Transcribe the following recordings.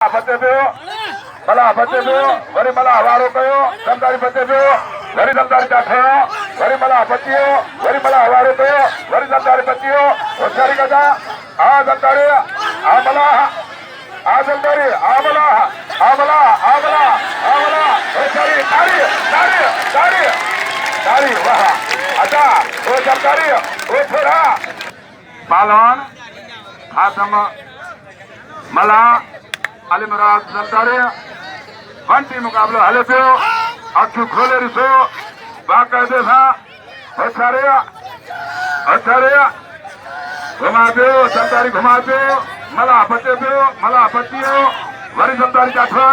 बचे पियो मला बचे पियो वरी मला हवारो कयो दमदारी बचे पियो वरी दमदारी चाठो वरी मला बचियो वरी मला हवारो कयो वरी दमदारी बचियो होशियारी कजा आ दमदारी आ मला आ दमदारी आ मला आ मला आ मला आ मला होशियारी तारी तारी तारी तारी वाह अच्छा वो दमदारी वो थोड़ा पालन खातम मला अलीमराज जलदारे वंटी मुकाबलो हले पे अखु खोले रिसो बाकायदे था अच्छारे घुमा दो जलदारी घुमा दो मला बचे दो मला बचियो वरी जलदारी काठो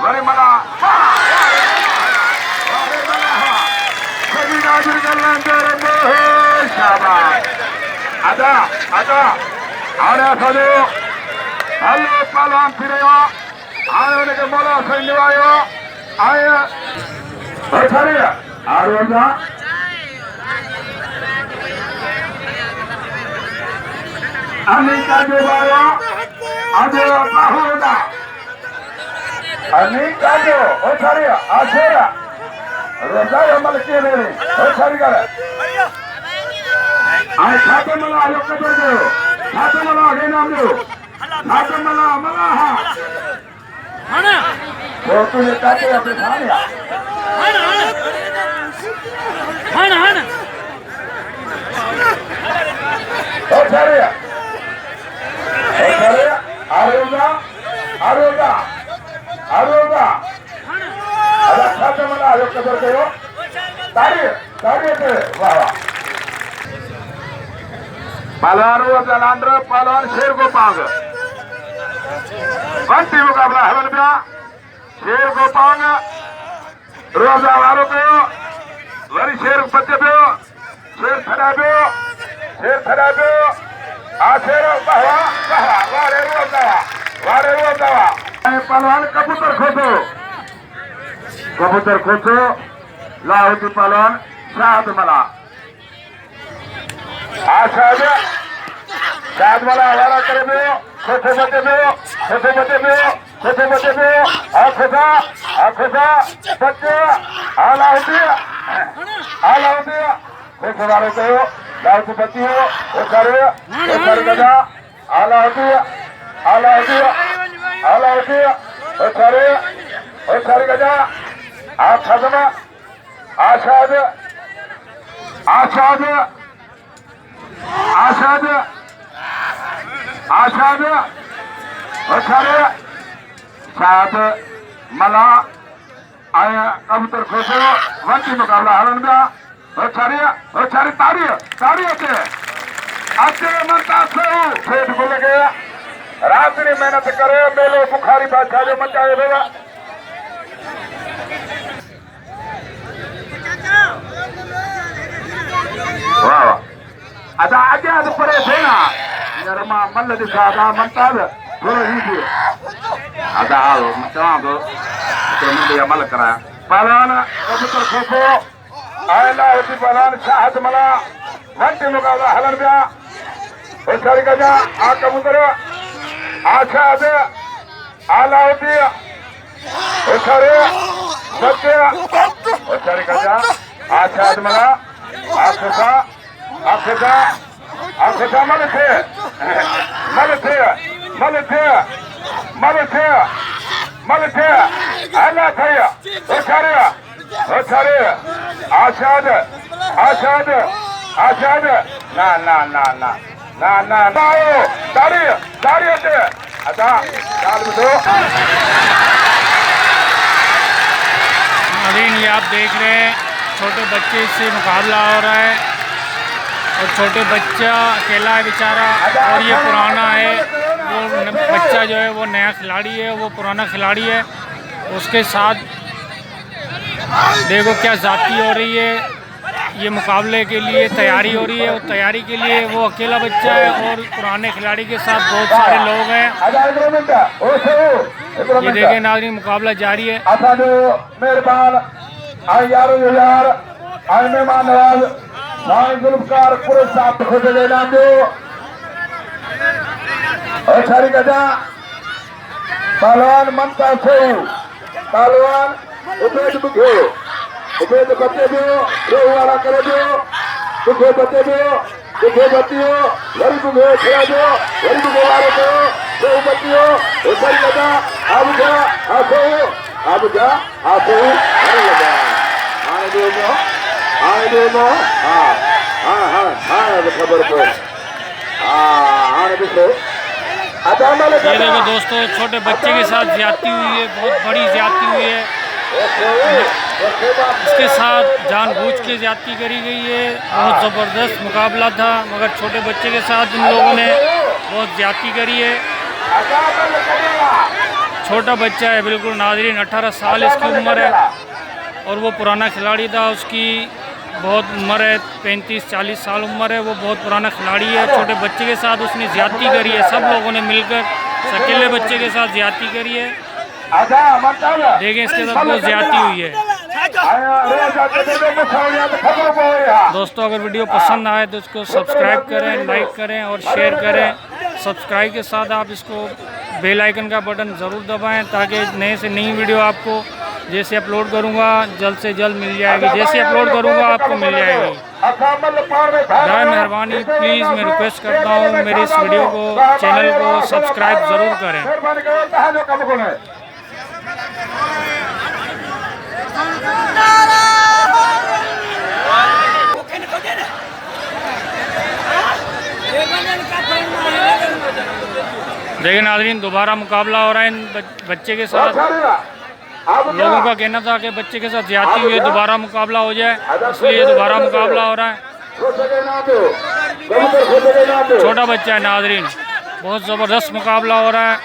वरी मला सभी नाजुर कल्याण तेरे मोह शाबाश आजा आजा आने सदो हलो पहलवान फिरेगा आने के मोला सैन्य आयो आए खड़े आरोजा अनिका जो आयो आजो बाहुदा अनिका जो ओ खड़े आशेरा रोजा अमल के रे ओ खड़ी कर आए खाते मला आयो कदर दो खाते मला आगे नाम दो खाते मला मला हा हाना तो तुझे काटे अपने खाने हाना हाना हाना ओ खड़े आरोगा आरोगा आरोगा अरे खाते मला आयो कदर करो तारी तारी से वाह वाह पहलवान जलांध्र पहलवान शेर को पांग वंटी मुकाबला है बन शेर को पांग रोजा वालों को वरी शेर बच्चे पे शेर खड़ा पे आ शेर वाह वारे रोजा पहलवान कबूतर खोसो लाहौती पहलवान शाहद मला शायद वाला हवाला करे दो खोसे बचे दो खोसा बच्चे आला होती खोसे वालों को लाहौती बच्ची हो वो करे गजा आला होती वो करे गजा आप खत्म आशाद शायद मला आया कबूतर खोसो वंटी मुकाबला हरण का तारी होते अच्छे मनता खेत को लगे रात्रि मेहनत करे मेले बुखारी बादशाह जो मचाए देगा वाह आता आगे आज परे थे ना रमा मल्ल दिखाता मनता थोड़ा ही थी आता आओ मतलब तो मुझे अमल करा पहलवान कबूतर खोखो आयला होती पहलवान शाहद मला वंटी मुकाबला हलन ब्या होशियारी गजा आ कबूतर आशाद आला होती होशियारी बच्चे होशियारी गजा आशाद मला आखसा मलथे आला थया होशियारी आशाद ना तारी होते अच्छा चाल दो अभी ये आप देख रहे हैं छोटे बच्चे से मुकाबला हो रहा है और छोटे बच्चा अकेला है बेचारा और ये पुराना है वो बच्चा जो है वो नया खिलाड़ी है वो पुराना खिलाड़ी है उसके साथ देखो क्या जाती हो रही है ये मुकाबले के लिए तैयारी हो रही है और तैयारी के लिए वो अकेला बच्चा है और पुराने खिलाड़ी के साथ बहुत सारे लोग हैं ये देखें नाज़रीन मुकाबला जारी है मेहरबान यार मेहमान नवाज जुल्फकार पूरे साथ खुद लेना दो और सारी गजा पहलवान मनता सिंह, पहलवान उपेद बुघे, उपेद बच्चे भी रोहू वाला करे जो बुघे बच्चे भी बुघे बच्चियों वरी बुघे खड़ा जो वरी बुघे वाले को रोहू बच्चियों उधर लगा अब जा आसो अरे लगा आने दो हाँ खबर पर आने दो। ये देखो दोस्तों, छोटे बच्चे के साथ ज्यादती हुई है, बहुत बड़ी ज्यादती हुई है। इसके साथ जानबूझ के ज्यादती करी गई है। बहुत ज़बरदस्त मुकाबला था, मगर छोटे बच्चे के साथ इन लोगों ने बहुत ज्यादती करी है। छोटा बच्चा है बिल्कुल नाज़रीन, 18 साल इसकी उम्र है और वो पुराना खिलाड़ी था। उसकी बहुत उम्र है, 35-40 साल उम्र है। वो बहुत पुराना खिलाड़ी है। छोटे बच्चे के साथ उसने ज्यादती करी है। सब लोगों ने मिलकर अकेले बच्चे के साथ ज्यादती करी है। देखें, इसके साथ बहुत ज्यादती हुई है। दोस्तों, अगर वीडियो पसंद आए तो इसको सब्सक्राइब करें, लाइक करें और शेयर करें। सब्सक्राइब के साथ आप इसको बेल आइकन का बटन ज़रूर दबाएं ताकि नए से नई वीडियो आपको जैसे अपलोड करूंगा जल्द से जल्द मिल जाएगी। जैसे अपलोड करूंगा आपको मिल जाएगी। बराए मेहरबानी प्लीज़ मैं रिक्वेस्ट करता हूं, मेरे इस वीडियो को, चैनल को सब्सक्राइब ज़रूर करें। देखिए नाज़रीन, दोबारा मुकाबला हो रहा है इन बच्चे के साथ। लोगों का कहना था कि बच्चे के साथ ज्यादती हुई है, दोबारा मुकाबला हो जाए, इसलिए दोबारा मुकाबला हो रहा है। छोटा बच्चा है नाज़रीन, बहुत ज़बरदस्त मुकाबला हो रहा है।